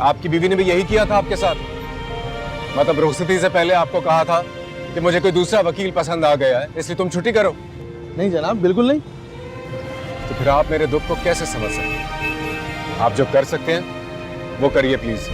आपकी बीवी ने भी यही किया था आपके साथ? मतलब रुखसती से पहले आपको कहा था कि मुझे कोई दूसरा वकील पसंद आ गया है, इसलिए तुम छुट्टी करो। नहीं जनाब, बिल्कुल नहीं। तो फिर आप मेरे दुख को कैसे समझ सकते हैं? आप जो कर सकते हैं वो करिए प्लीज।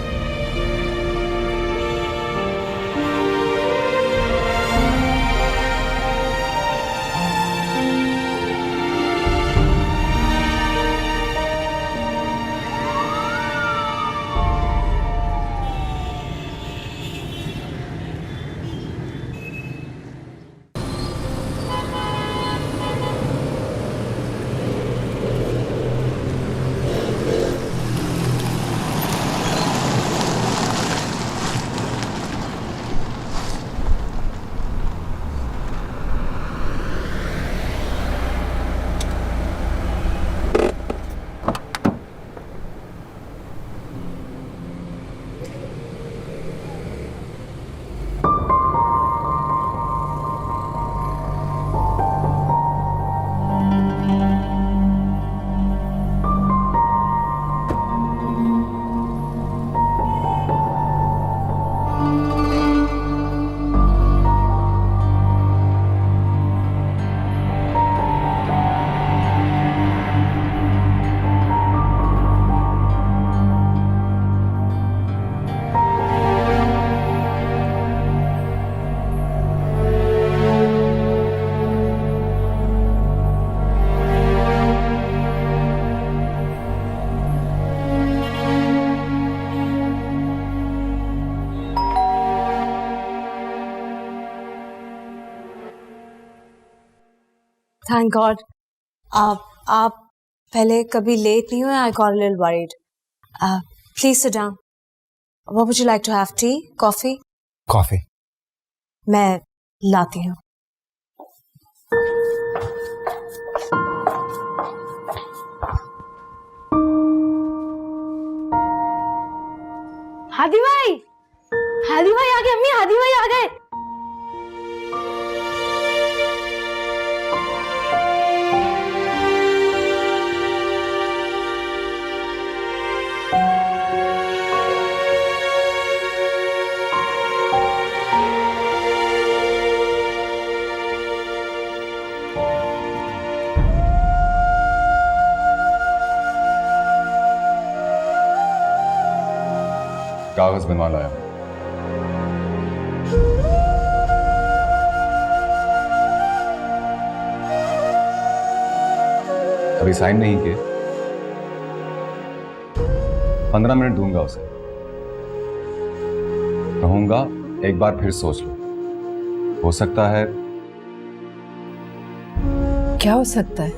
Thank God. आप पहले कभी लेट नहीं हुए. I got a little worried. Please sit down. What would you like to have? Tea? Coffee? Coffee. मैं लाती हूँ. हादी भाई आ गए. अम्मी, हादी भाई आ गए. कागज बनवा लाया. अभी साइन नहीं किए. 15 मिनट दूंगा उसे. कहूंगा एक बार फिर सोच लो. हो सकता है. क्या हो सकता है?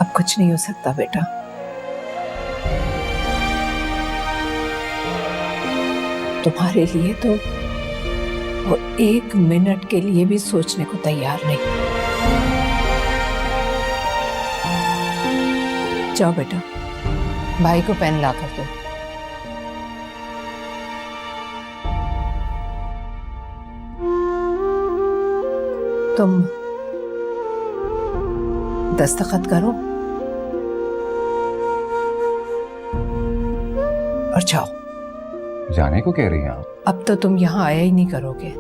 अब कुछ नहीं हो सकता बेटा. तुम्हारे लिए तो वो 1 मिनट के लिए भी सोचने को तैयार नहीं. जाओ बेटा, भाई को पेन ला कर दो. तुम दस्तखत करो और जाओ. जाने को कह रही हैं आप? अब तो तुम यहां आया ही नहीं करोगे,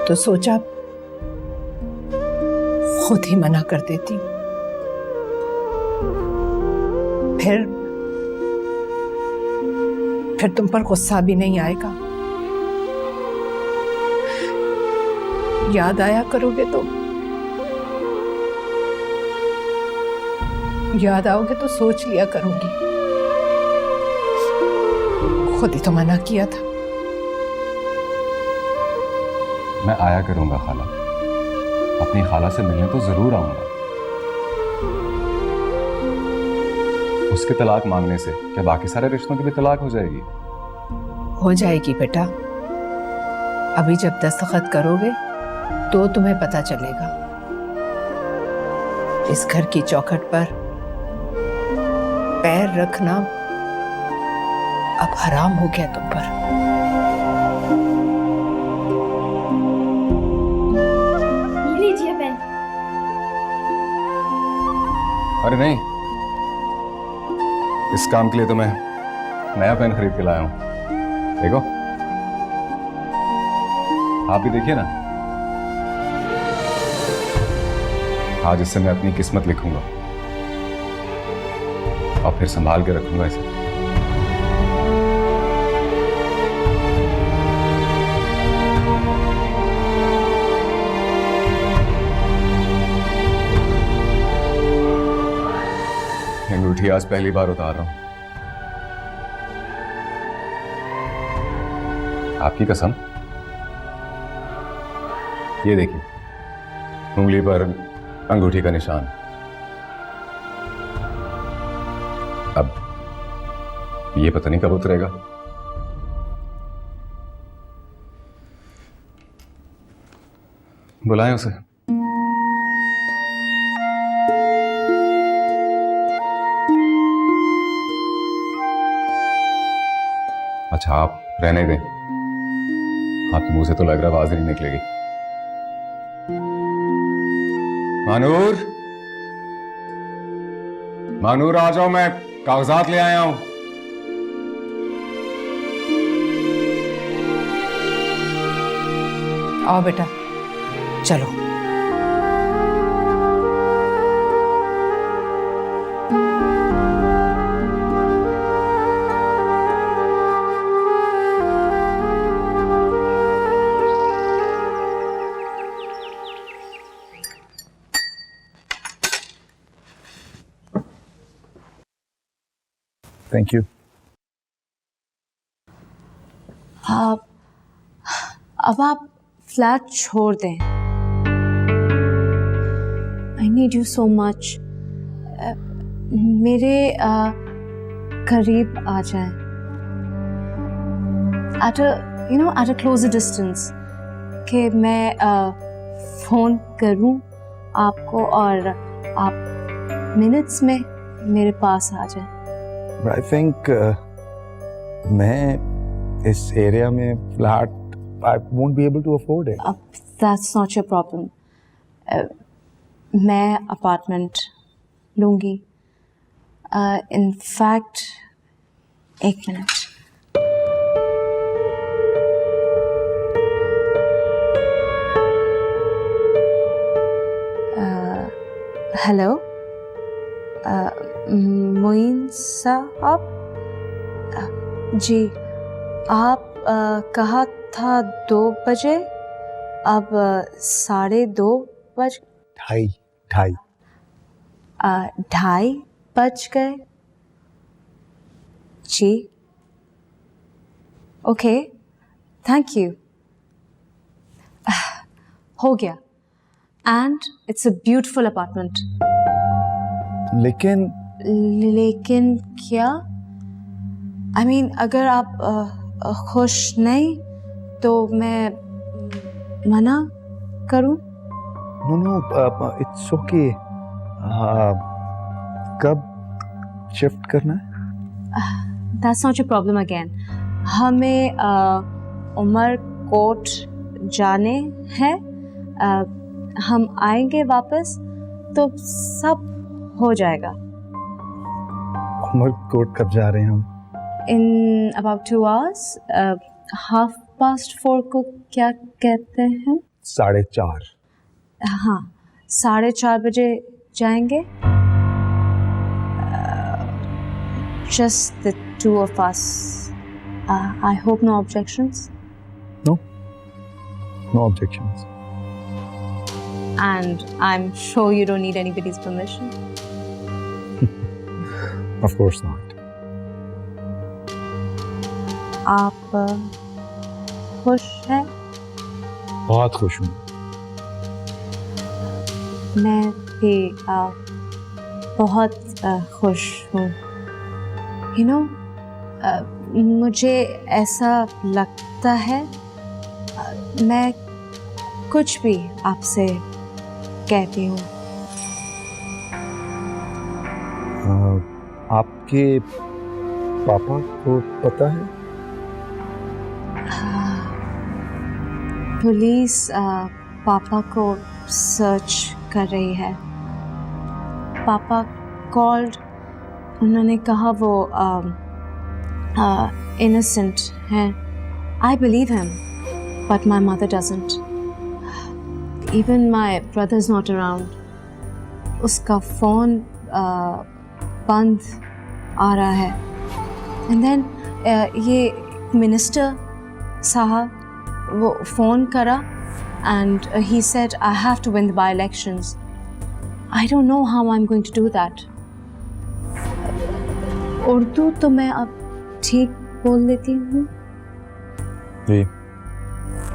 तो सोचा खुद ही मना कर देती. फिर तुम पर गुस्सा भी नहीं आएगा. याद आया करोगे तो याद आओगे तो सोच लिया करूंगी. खुद ही तो मना किया था. मैं आया करूंगा खाला. अपनी खाला से मिलने तो जरूर आऊंगा. उसके तलाक मांगने से क्या बाकी सारे रिश्तों की भी तलाक हो जाएगी? हो जाएगी बेटा. अभी जब दस्तखत करोगे तो तुम्हें पता चलेगा. इस घर की चौखट पर पैर रखना अब हराम हो गया तुम पर. लीजिए पेन. अरे नहीं, इस काम के लिए तो मैं नया पेन खरीद के लाया हूं। देखो, आप भी देखिए ना। आज इससे मैं अपनी किस्मत लिखूंगा और फिर संभाल के रखूंगा इसे। अंगूठी आज पहली बार उतार रहा हूं, आपकी कसम। ये देखिए, उंगली पर अंगूठी का निशान। अब ये पता नहीं कब उतरेगा। बुलाएं उसे। अच्छा, आप रहने दें, आपके मुंह से तो लग रहा आवाज ही नहीं निकलेगी। मानूर, मानूर आ जाओ, मैं कागजात ले आया हूं। आओ बेटा, चलो। Thank you. अब आप फ्लैट छोड़ दें। I need you so much. मेरे करीब आ जाएं। एट अ क्लोजर डिस्टेंस, कि मैं फोन करूं आपको और आप मिनट्स में मेरे पास आ जाएं। आई थिंक मैं इस एरिया में flat I won't be able to afford it. That's not your problem. मैं अपार्टमेंट लूँगी। इन फैक्ट, एक मिनट। हेलो, मोइन साहब जी, आप कहा था 2 बजे, अब 2:30 बज। ढाई 2:30 बज गए जी। Okay, thank you. हो गया। And it's a beautiful apartment. लेकिन क्या? आई मीन, अगर आप खुश नहीं तो मैं मना करूं? No, it's okay. कब शिफ्ट करना है? That's not your problem again. हमें उमर कोट जाने हैं। हम आएंगे वापस तो सब हो जाएगा। उमर कोट कब जा रहे हैं हम? In about 2 hours, 4:30 को क्या कहते हैं? 4:30। हाँ, 4:30 बजे जाएंगे। Just the 2 of us. I hope no objections. No objections. And I'm sure you don't need anybody's permission. Of course not. आप खुश हैं? बहुत खुश हूँ। मैं भी बहुत खुश हूँ। You know, मुझे ऐसा लगता है मैं कुछ भी आपसे कहती हूँ। आपके पापा को पता है? पुलिस पापा को सर्च कर रही है। पापा कॉल्ड उन्होंने कहा वो innocent हैं. I believe him, but my mother doesn't. Even my brother's not around. उसका phone बंद आ रहा है. And then ये minister साहब वो phone करा and he said I have to win the by-elections. I don't know how I'm going to do that. Urdu तो मैं अब ठीक बोल लेती हूँ. जी,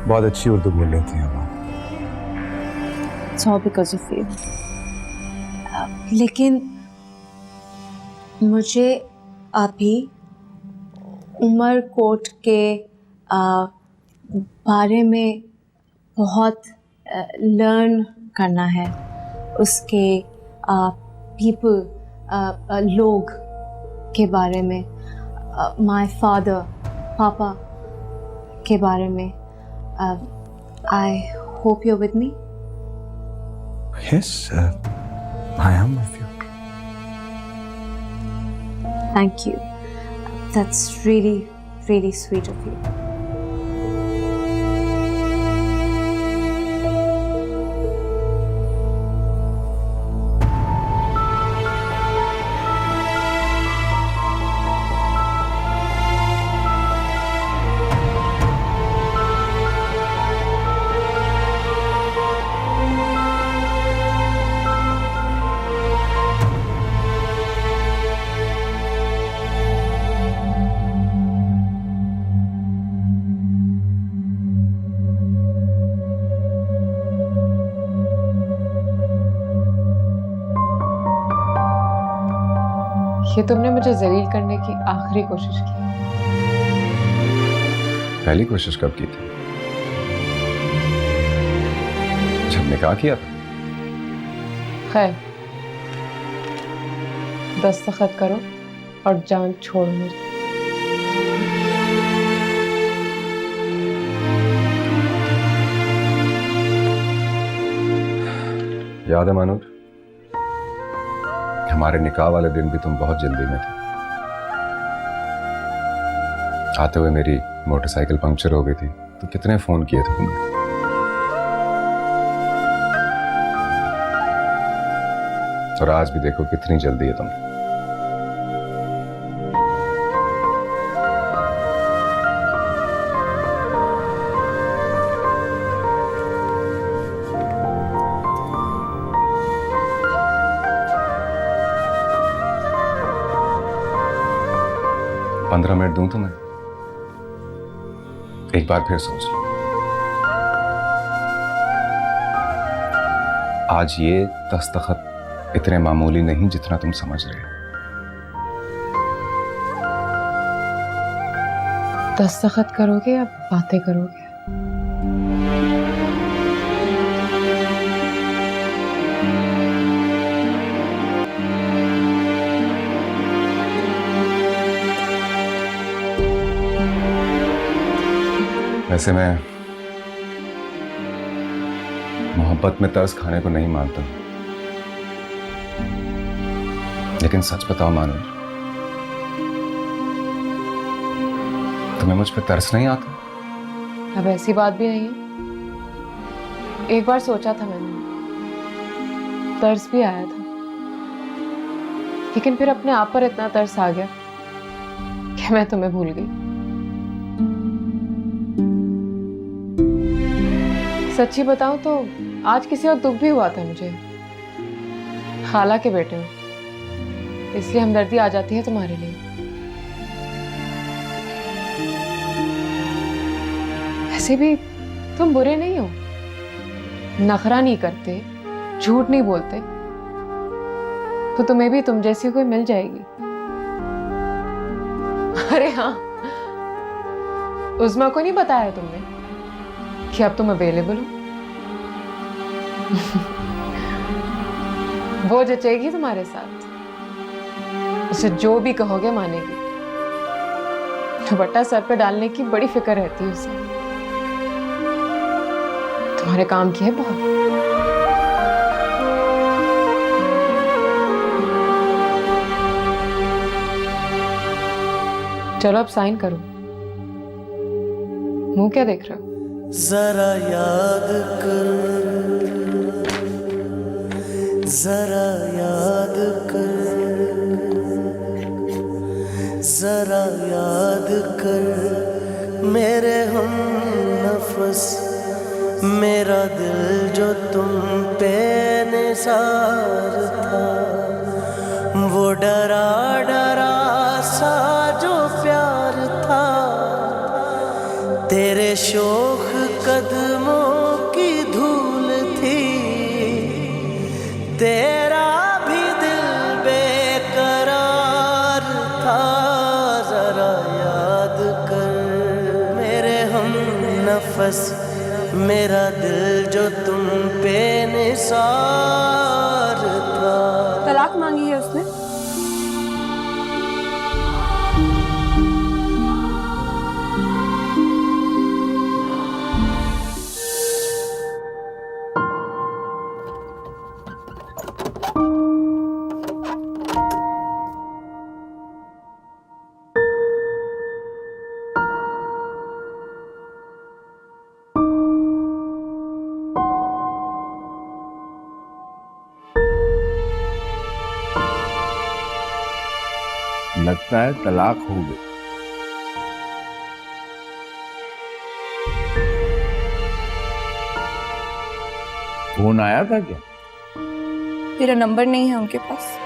बहुत अच्छी उर्दू बोल लेती हैं आप. It's all because of you. लेकिन मुझे अभी उमरकोट के बारे में बहुत लर्न करना है. उसके पीपल लोग के बारे में, माय फादर पापा के बारे में. I hope you are with me. Yes, I am with you. Thank you. That's really, really sweet of you. ये तुमने मुझे जलील करने की आखिरी कोशिश की. पहली कोशिश कब की थी? जब निकाह किया था. खैर, दस्तखत करो और जान छोड़ो मेरी. याद है मानूर, हमारे निकाह वाले दिन भी तुम बहुत जल्दी में थे. आते हुए मेरी मोटरसाइकिल पंक्चर हो गई थी तो कितने फोन किए थे तुमने. और आज भी देखो कितनी जल्दी है तुम्हें. पंद्रह मिनट दूं तुम्हें? एक बार फिर सोच लो. आज ये दस्तखत इतने मामूली नहीं जितना तुम समझ रहे हो. दस्तखत करोगे या बातें करोगे? वैसे मैं मोहब्बत में तरस खाने को नहीं मानता, लेकिन सच बताओ मानो, तुम्हें मुझ पे तरस नहीं आता? अब ऐसी बात भी नहीं है. एक बार सोचा था मैंने, तरस भी आया था, लेकिन फिर अपने आप पर इतना तरस आ गया कि मैं तुम्हें भूल गई. सच्ची बताऊं तो आज किसी और दुख भी हुआ था मुझे. खाला के बेटे हो, इसलिए हमदर्दी आ जाती है तुम्हारे लिए. ऐसे भी तुम बुरे नहीं हो, नखरा नहीं करते, झूठ नहीं बोलते, तो तुम्हें भी तुम जैसी कोई मिल जाएगी. अरे हाँ, उस्मा को नहीं बताया तुमने कि अब तुम अवेलेबल हो? वो जचेगी तुम्हारे साथ, उसे जो भी कहोगे मानेगी. दुपट्टा सर पे डालने की बड़ी फिक्र रहती है उसे. तुम्हारे काम की है बहुत. चलो अब साइन करो। मुंह क्या देख रहे हो? जरा याद कर, जरा याद कर, जरा याद कर मेरे हम नफस, मेरा दिल जो तुम पे निसार था, वो डरा डरा सा जो प्यार था, तेरे शोख कदमों की धूल थी, तेरा भी दिल बेकरार था। जरा याद कर मेरे हम नफस, मेरा दिल जो तुम पे निसार था। तलाक मांगी है उसने? लगता है तलाक हो गई। फोन आया था क्या? मेरा नंबर नहीं है उनके पास।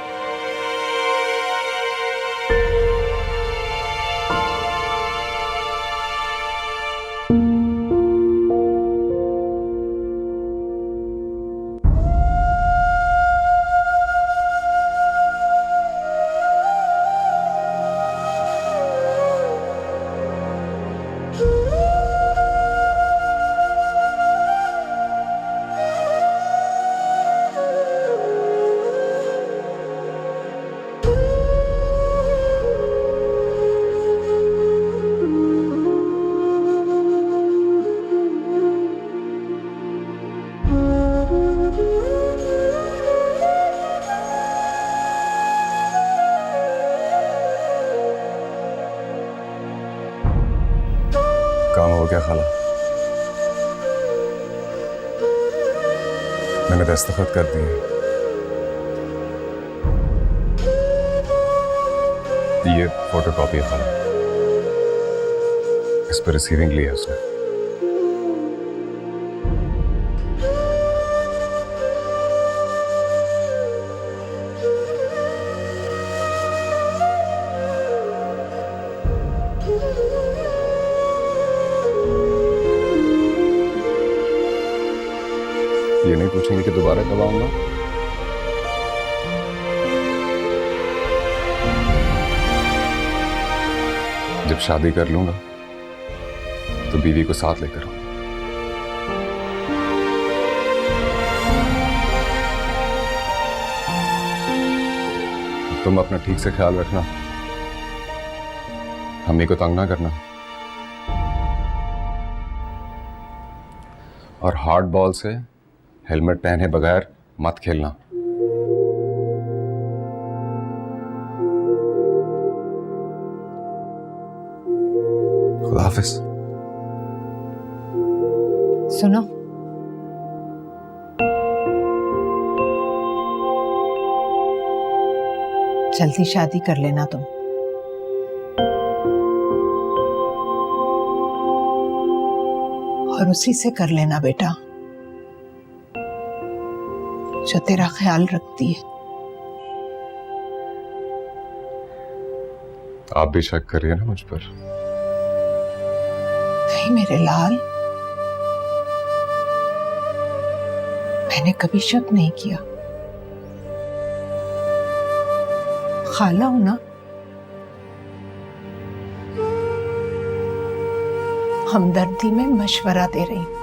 काम हो गया खाला, मैंने दस्तखत कर दिए। ये फोटोकॉपी है खाला, इस पर रिसीविंग ली है उसने। ये नहीं पूछेंगे कि दोबारा कब आऊंगा? जब शादी कर लूंगा तो बीवी को साथ लेकर आऊंगा। तुम अपना ठीक से ख्याल रखना, अम्मी को तंग ना करना, और हार्ड बॉल से हेलमेट पहने बगैर मत खेलना। खुदा हाफिज। सुनो, जल्दी शादी कर लेना तुम। और उसी से कर लेना बेटा जो तेरा ख्याल रखती है। आप भी शक करिए ना मुझ पर। नहीं मेरे लाल, मैंने कभी शक नहीं किया। खाला हूं ना, हमदर्दी में मशवरा दे रही हूं।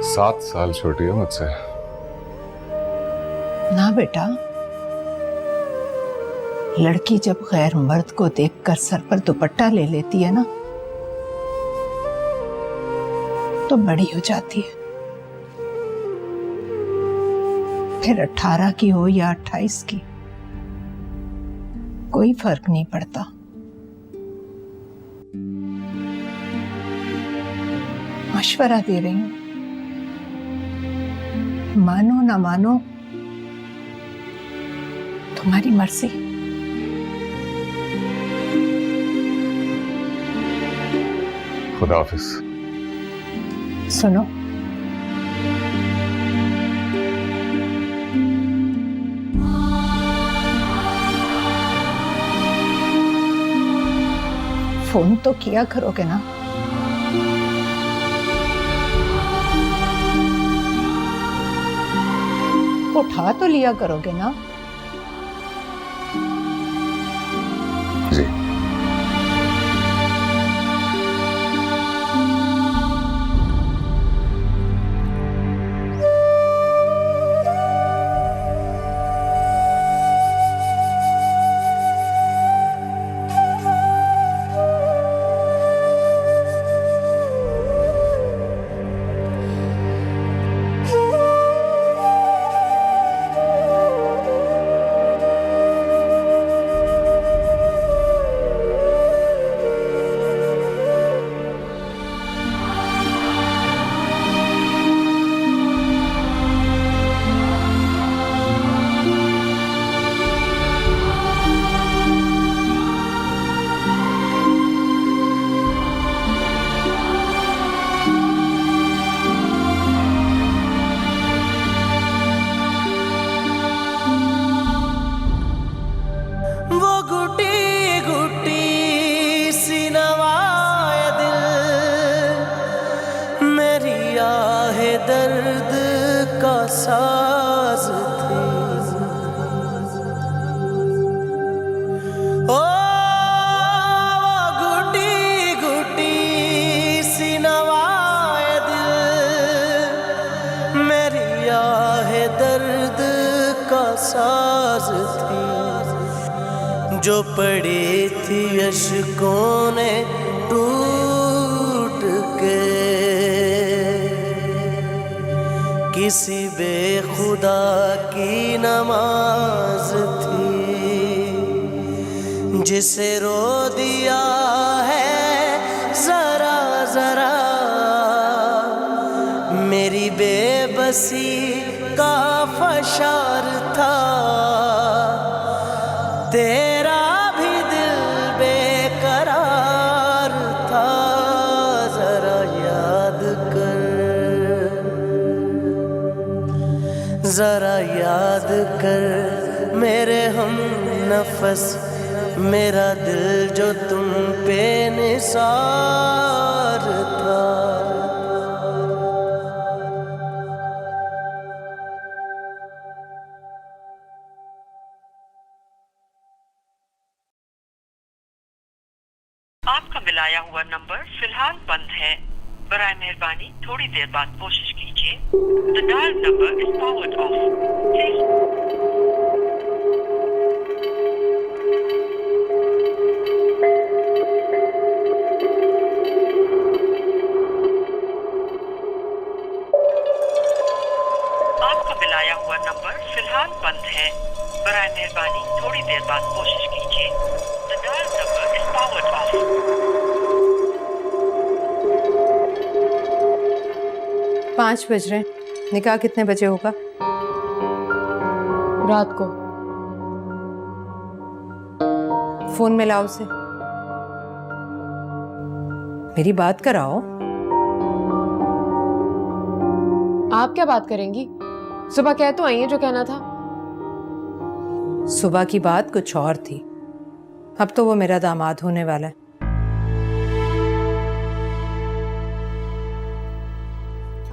7 साल छोटी हो मुझसे। ना बेटा, लड़की जब गैर मर्द को देखकर सर पर दुपट्टा ले लेती है ना तो बड़ी हो जाती है। फिर 18 की हो या 28 की, कोई फर्क नहीं पड़ता। मशवरा दे रही हूं, मानो ना मानो तुम्हारी मर्जी। खुदा हाफिज। सुनो, फोन तो किया करोगे ना? उठा तो लिया करोगे ना? जी। वो घुटी घुटी सी नवाए दिल, मेरी आहे दर्द का साज थी। ओ वो घुटी घुटी सी नवाए दिल, मेरी आहे दर्द का साज थी। जो पड़ी थी अश्कों ने टूट के, किसी बेखुदा की नमाज थी। जिसे रो दिया है जरा जरा, मेरी बेबसी का फशार था। तेरा भी दिल बेकरार था, जरा याद कर, जरा याद कर मेरे हम नफस, मेरा दिल जो तुम पे निसार था। आपका मिलाया हुआ नंबर फिलहाल बंद है। बराए मेहरबानी थोड़ी देर बाद कोशिश कीजिए। The dial number is powered off. Please आपका मिलाया हुआ नंबर फिलहाल बंद है। बराए मेहरबानी थोड़ी देर बाद कोशिश कीजिए। The dial number is powered off. 5 बज रहे हैं। निकाह कितने बजे होगा? रात को। फोन में लाओ उसे, मेरी बात कराओ। आप क्या बात करेंगी? सुबह कह तो आई है जो कहना था। सुबह की बात कुछ और थी, अब तो वो मेरा दामाद होने वाला है।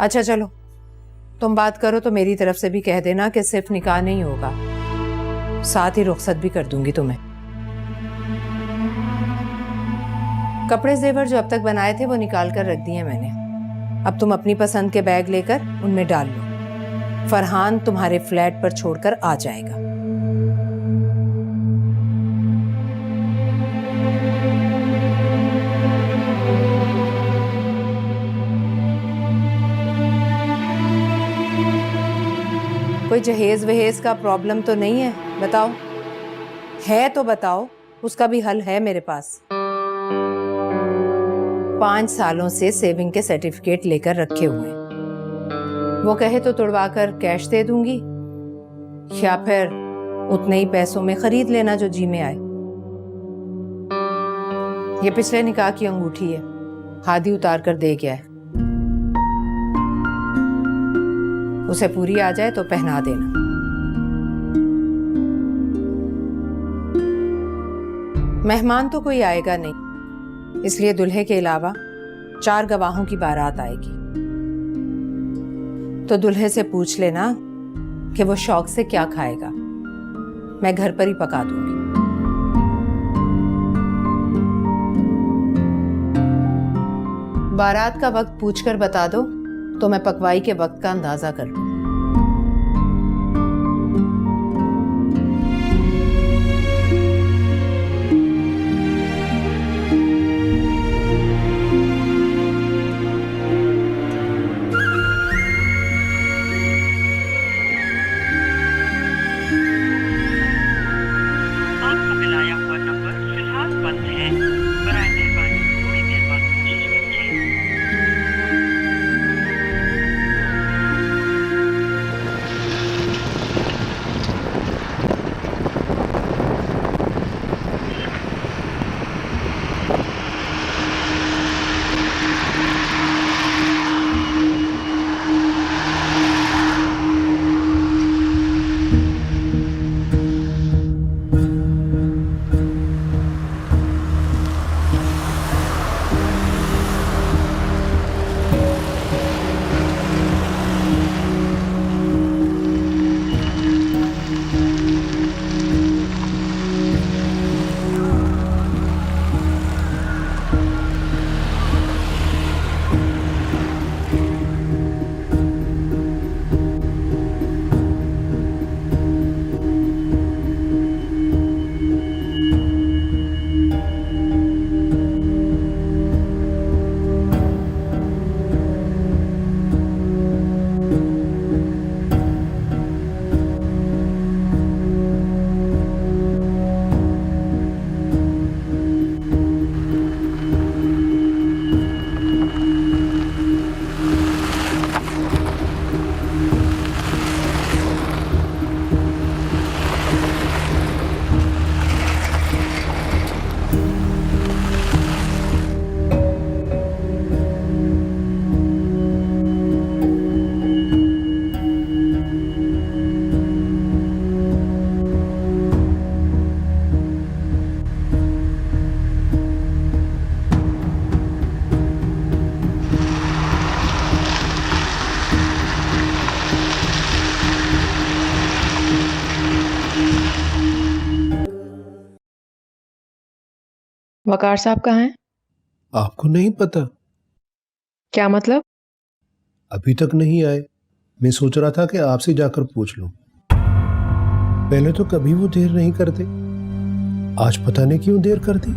अच्छा चलो, तुम बात करो तो मेरी तरफ से भी कह देना कि सिर्फ निकाह नहीं होगा, साथ ही रुखसत भी कर दूंगी तुम्हें। कपड़े जेवर जो अब तक बनाए थे वो निकाल कर रख दिए मैंने। अब तुम अपनी पसंद के बैग लेकर उनमें डाल लो। फरहान तुम्हारे फ्लैट पर छोड़कर आ जाएगा। कोई कोई जहेज वहेज का प्रॉब्लम तो नहीं है? बताओ, है तो बताओ, उसका भी हल है मेरे पास। 5 सालों से सेविंग के सर्टिफिकेट लेकर रखे हुए हैं। वो कहे तो तुड़वा कर कैश दे दूंगी, या फिर उतने ही पैसों में खरीद लेना जो जी में आए। ये पिछले निकाह की अंगूठी है, हादी उतार कर दे गया है। उसे पूरी आ जाए तो पहना देना। मेहमान तो कोई आएगा नहीं, इसलिए दूल्हे के अलावा 4 गवाहों की बारात आएगी। तो दूल्हे से पूछ लेना कि वो शौक से क्या खाएगा, मैं घर पर ही पका दूंगी। बारात का वक्त पूछकर बता दो तो मैं पकवाई के वक्त का अंदाजा कर लूं। आपका मिलाया हुआ नंबर फिलहाल बंद है। बराए मेहरबानी थोड़ी देर बाद कोशिश कीजिए। वकार साहब कहाँ हैं? आपको नहीं पता? क्या मतलब? अभी तक नहीं आए। मैं सोच रहा था कि आपसे जाकर पूछ लूं। पहले तो कभी वो देर नहीं करते, आज पता नहीं क्यों देर कर दी।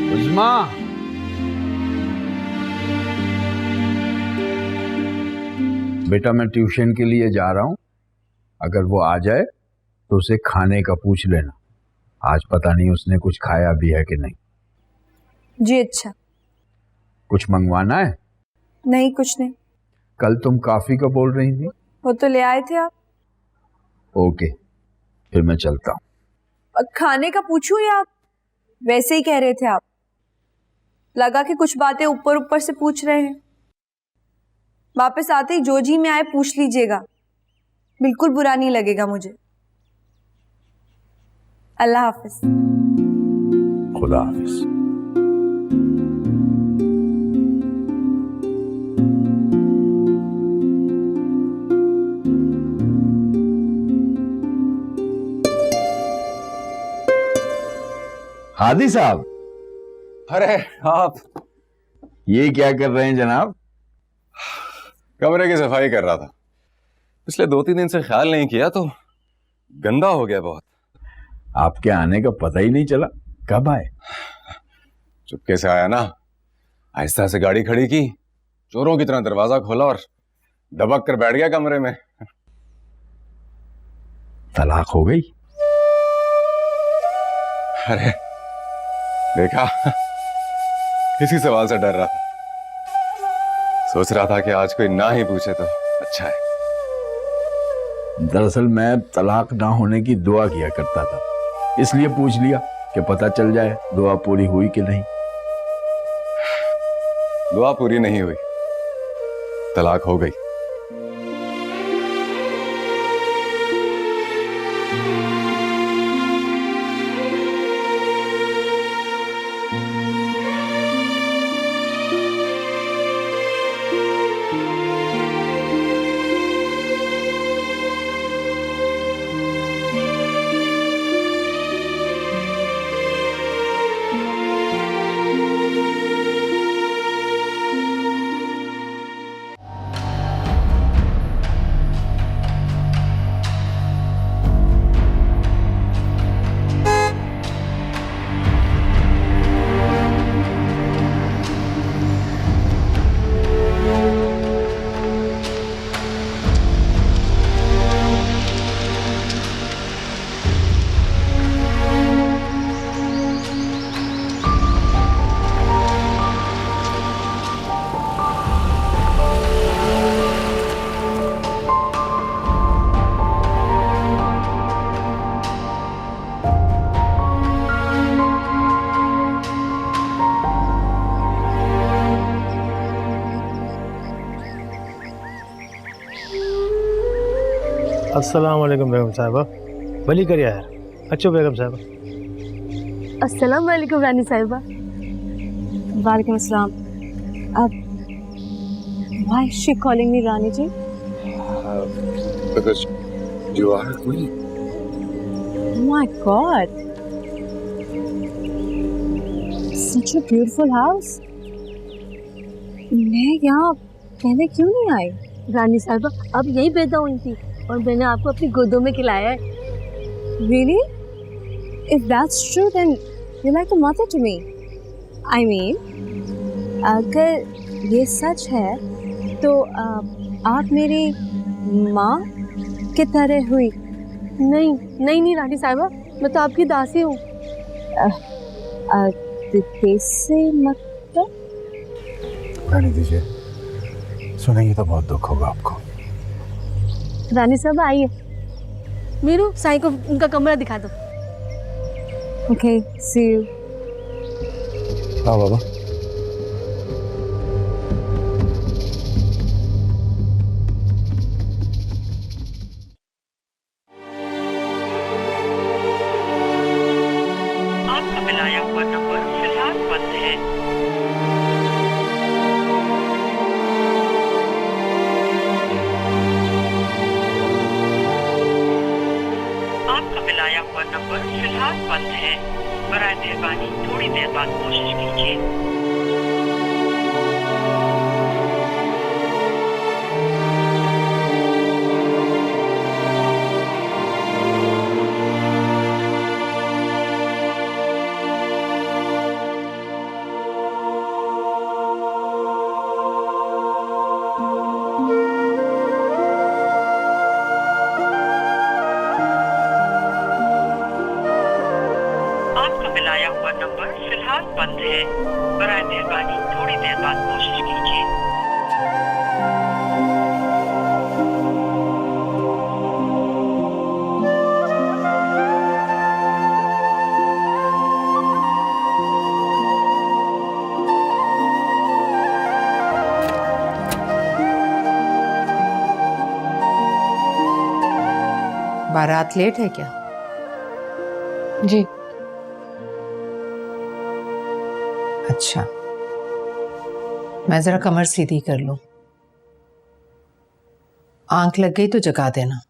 उज़्मा, बेटा मैं ट्यूशन के लिए जा रहा हूँ, अगर वो आ जाए तो उसे खाने का पूछ लेना। आज पता नहीं उसने कुछ खाया भी है कि नहीं। जी अच्छा। कुछ मंगवाना है? नहीं कुछ नहीं। कल तुम कॉफी का बोल रही थी। वो तो ले आए थे आप। ओके, फिर मैं चलता हूँ। खाने का पूछूं या वैसे ही कह रहे थे आप? लगा कि कुछ बातें ऊपर ऊपर से पूछ रहे हैं। वापस आते ही जो जी में आए पूछ लीजिएगा, बिल्कुल बुरा नहीं लगेगा मुझे। अल्लाह हाफिज। खुदा हाफिज। हादी साहब, अरे आप ये क्या कर रहे हैं जनाब? कमरे की सफाई कर रहा था। पिछले 2-3 दिन से ख्याल नहीं किया तो गंदा हो गया बहुत। आपके आने का पता ही नहीं चला, कब आए? चुपके से आया ना, आहिस्ता से गाड़ी खड़ी की, चोरों की तरह दरवाजा खोला और दबक कर बैठ गया कमरे में। तलाक हो गई? अरे देखा, इसी सवाल से डर रहा था। सोच रहा था कि आज कोई ना ही पूछे तो अच्छा है। दरअसल मैं तलाक ना होने की दुआ किया करता था, इसलिए पूछ लिया कि पता चल जाए दुआ पूरी हुई कि नहीं। दुआ पूरी नहीं हुई, तलाक हो गई। अस्सलाम वालेकुम बेगम साहिबा। भली करिए यार। अच्छो बेगम साहिबा। अस्सलाम वालेकुम रानी साहिबा। वालेकुम अस्सलाम। अब why is she calling me Rani ji? Because you are a queen. Oh my God! Such a beautiful house. मैं यहाँ पहले क्यों नहीं आई? रानी साहिबा अब यही पैदा हुई थी और मैंने आपको अपनी गोदों में खिलाया है। Really? If that's true, then you're like a mother to me. I mean, अगर ये सच है तो आप मेरी माँ की तरह हुई। नहीं नहीं नहीं रानी साहिबा, मैं तो आपकी दासी हूँ। देसी मतलब? रहने दीजिए, सुनेंगी तो बहुत दुख होगा आपको। रानी साहब आइए। मीरू, साई को उनका कमरा दिखा दो। Okay, see you. हाँ बाबा। आपका मिलाया हुआ नंबर फिलहाल बंद है। आपका मिलाया हुआ नंबर फिलहाल बंद है। बराए मेहरबानी थोड़ी देर बाद कोशिश कीजिए। आपका मिलाया हुआ नंबर फिलहाल बंद है। बराए मेहरबानी थोड़ी देर बाद कोशिश कीजिए। बारात लेट है क्या? जी। अच्छा, मैं जरा कमर सीधी कर लूं। आंख लग गई तो जगा देना।